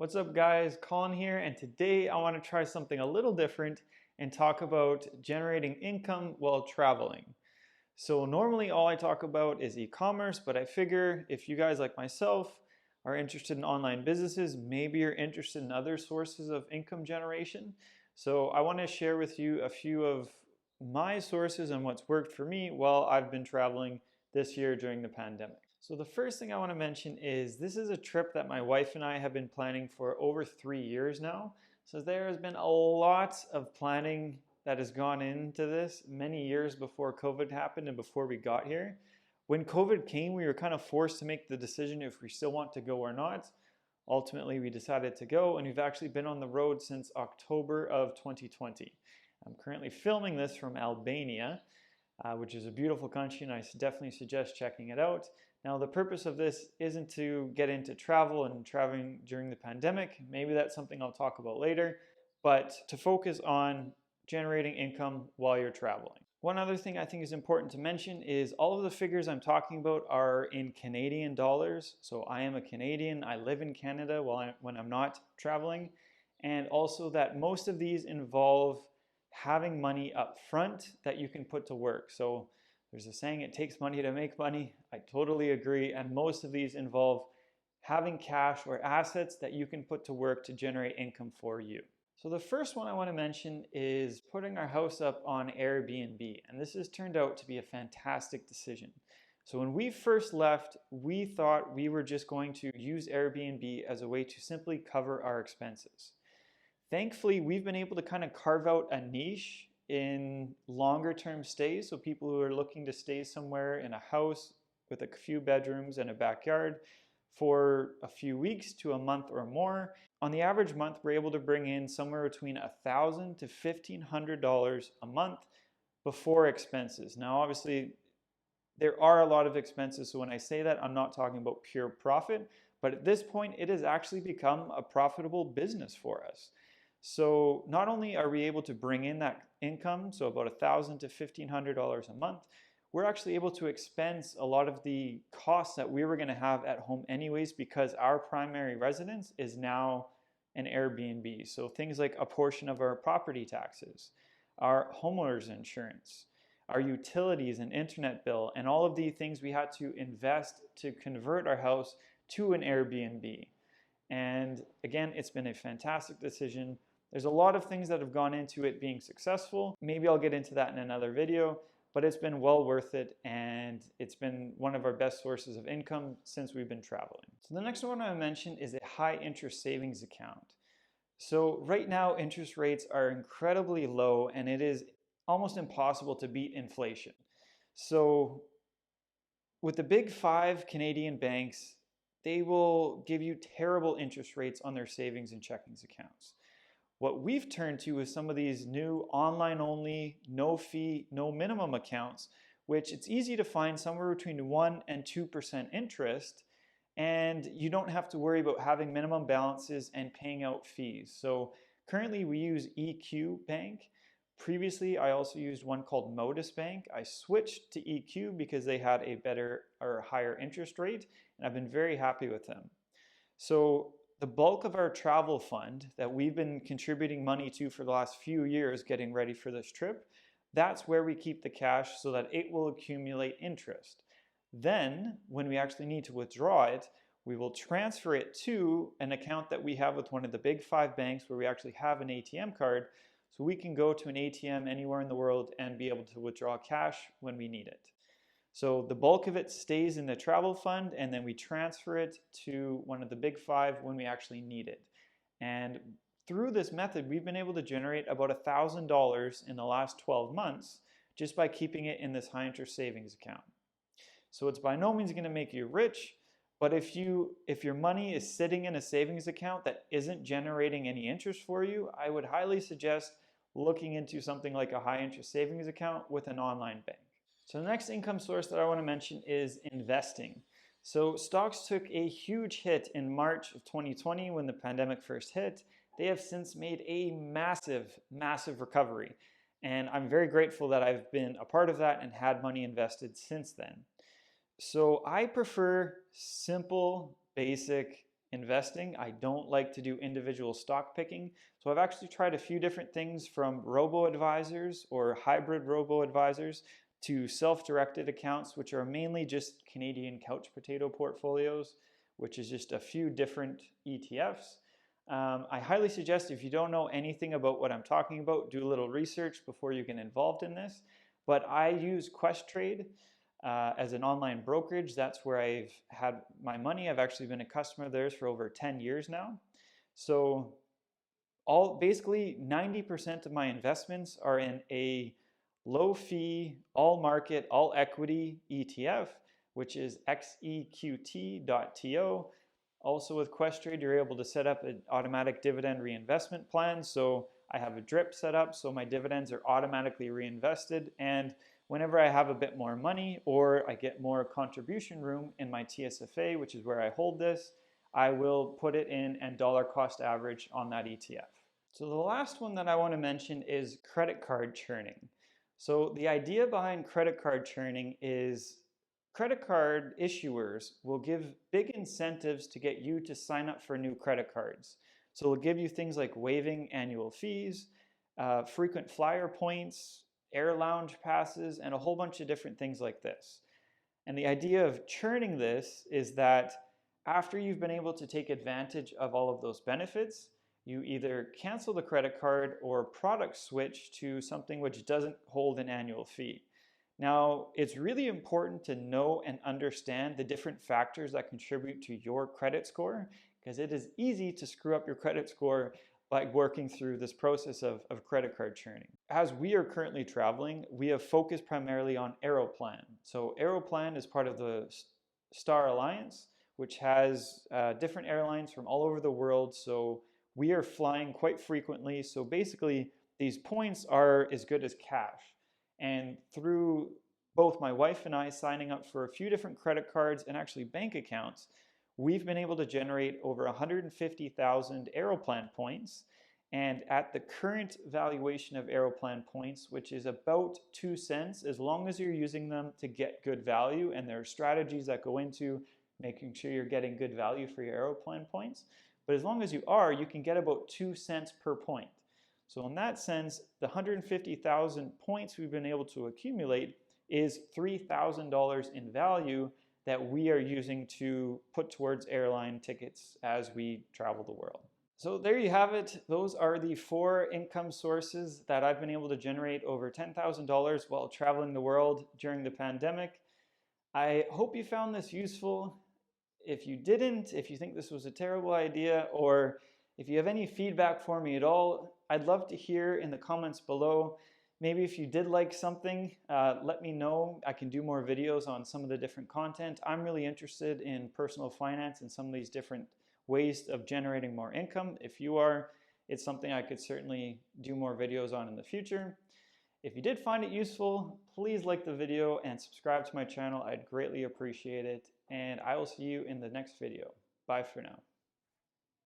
What's up guys, Colin here, and today I want to try something a little different and talk about generating income while traveling. So normally all I talk about is e-commerce, but I figure if you guys like myself are interested in online businesses, maybe you're interested in other sources of income generation. So I want to share with you a few of my sources and what's worked for me while I've been traveling this year during the pandemic. So the first thing I want to mention is this is a trip that my wife and I have been planning for over 3 years now. So there has been a lot of planning that has gone into this many years before COVID happened and before we got here. When COVID came, we were kind of forced to make the decision if we still want to go or not. Ultimately, we decided to go, and we've actually been on the road since October of 2020. I'm currently filming this from Albania, which is a beautiful country, and I definitely suggest checking it out. Now, the purpose of this isn't to get into travel and traveling during the pandemic. Maybe that's something I'll talk about later, but to focus on generating income while you're traveling. One other thing I think is important to mention is all of the figures I'm talking about are in Canadian dollars. So I am a Canadian, I live in Canada when I'm not traveling, and also that most of these involve having money up front that you can put to work. So there's a saying, it takes money to make money. I totally agree. And most of these involve having cash or assets that you can put to work to generate income for you. So the first one I want to mention is putting our house up on Airbnb. And this has turned out to be a fantastic decision. So when we first left, we thought we were just going to use Airbnb as a way to simply cover our expenses. Thankfully, we've been able to kind of carve out a niche in longer term stays. So people who are looking to stay somewhere in a house with a few bedrooms and a backyard for a few weeks to a month or more. On the average month, we're able to bring in somewhere between $1,000 to $1,500 a month before expenses. Now, obviously, there are a lot of expenses. So when I say that, I'm not talking about pure profit, but at this point, it has actually become a profitable business for us. So not only are we able to bring in that income, so about $1,000 to $1,500 a month, we're actually able to expense a lot of the costs that we were going to have at home anyways, because our primary residence is now an Airbnb. So things like a portion of our property taxes, our homeowners insurance, our utilities and internet bill, and all of the things we had to invest to convert our house to an Airbnb. And again, it's been a fantastic decision. There's a lot of things that have gone into it being successful. Maybe I'll get into that in another video, but it's been well worth it, and it's been one of our best sources of income since we've been traveling. So the next one I mentioned is a high interest savings account. So right now, interest rates are incredibly low, and it is almost impossible to beat inflation. So with the big five Canadian banks, they will give you terrible interest rates on their savings and checkings accounts. What we've turned to is some of these new online only, no fee, no minimum accounts, which it's easy to find somewhere between 1% and 2% interest, and you don't have to worry about having minimum balances and paying out fees. So currently we use EQ Bank. Previously, I also used one called Modus Bank. I switched to EQ because they had a better or higher interest rate, and I've been very happy with them. So the bulk of our travel fund that we've been contributing money to for the last few years getting ready for this trip, that's where we keep the cash so that it will accumulate interest. Then, when we actually need to withdraw it, we will transfer it to an account that we have with one of the big five banks where we actually have an ATM card, so we can go to an ATM anywhere in the world and be able to withdraw cash when we need it. So the bulk of it stays in the travel fund, and then we transfer it to one of the big five when we actually need it. And through this method, we've been able to generate about $1,000 in the last 12 months just by keeping it in this high interest savings account. So it's by no means going to make you rich, but if your money is sitting in a savings account that isn't generating any interest for you, I would highly suggest looking into something like a high interest savings account with an online bank. So the next income source that I want to mention is investing. So stocks took a huge hit in March of 2020 when the pandemic first hit. They have since made a massive, massive recovery. And I'm very grateful that I've been a part of that and had money invested since then. So I prefer simple, basic investing. I don't like to do individual stock picking. So I've actually tried a few different things, from robo-advisors or hybrid robo-advisors to self-directed accounts, which are mainly just Canadian couch potato portfolios, which is just a few different ETFs. I highly suggest, if you don't know anything about what I'm talking about, do a little research before you get involved in this. But I use Questrade as an online brokerage. That's where I've had my money. I've actually been a customer of theirs for over 10 years now. So basically 90% of my investments are in a low fee, all market, all equity ETF, which is xeqt.to. Also with Questrade, you're able to set up an automatic dividend reinvestment plan. So I have a drip set up, so my dividends are automatically reinvested. And whenever I have a bit more money or I get more contribution room in my TSFA, which is where I hold this, I will put it in and dollar cost average on that ETF. So the last one that I want to mention is credit card churning. So the idea behind credit card churning is credit card issuers will give big incentives to get you to sign up for new credit cards. So they'll give you things like waiving annual fees, frequent flyer points, air lounge passes, and a whole bunch of different things like this. And the idea of churning this is that after you've been able to take advantage of all of those benefits, you either cancel the credit card or product switch to something which doesn't hold an annual fee. Now, it's really important to know and understand the different factors that contribute to your credit score, because it is easy to screw up your credit score by working through this process of credit card churning. As we are currently traveling, we have focused primarily on Aeroplan. So Aeroplan is part of the Star Alliance, which has different airlines from all over the world. So we are flying quite frequently. So basically, these points are as good as cash. And through both my wife and I signing up for a few different credit cards and actually bank accounts, we've been able to generate over 150,000 Aeroplan points. And at the current valuation of Aeroplan points, which is about 2 cents, as long as you're using them to get good value, and there are strategies that go into making sure you're getting good value for your Aeroplan points. But as long as you are, you can get about 2 cents per point. So in that sense, the 150,000 points we've been able to accumulate is $3,000 in value that we are using to put towards airline tickets as we travel the world. So there you have it. Those are the 4 income sources that I've been able to generate over $10,000 while traveling the world during the pandemic. I hope you found this useful. If you didn't, if you think this was a terrible idea, or if you have any feedback for me at all, I'd love to hear in the comments below. Maybe if you did like something, let me know. I can do more videos on some of the different content. I'm really interested in personal finance and some of these different ways of generating more income. If you are, it's something I could certainly do more videos on in the future. If you did find it useful, please like the video and subscribe to my channel. I'd greatly appreciate it. And I will see you in the next video. Bye for now.